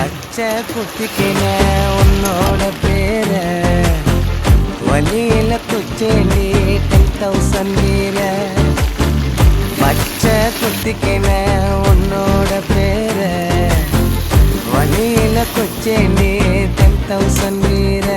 பச்சை குத்திக்கின உன்னோட பேர வழியில குச்சேண்டி 10,000 வீர. பச்சை குத்திக்கின உன்னோட பேர வழியில குச்சேண்டி 10,000 வீர.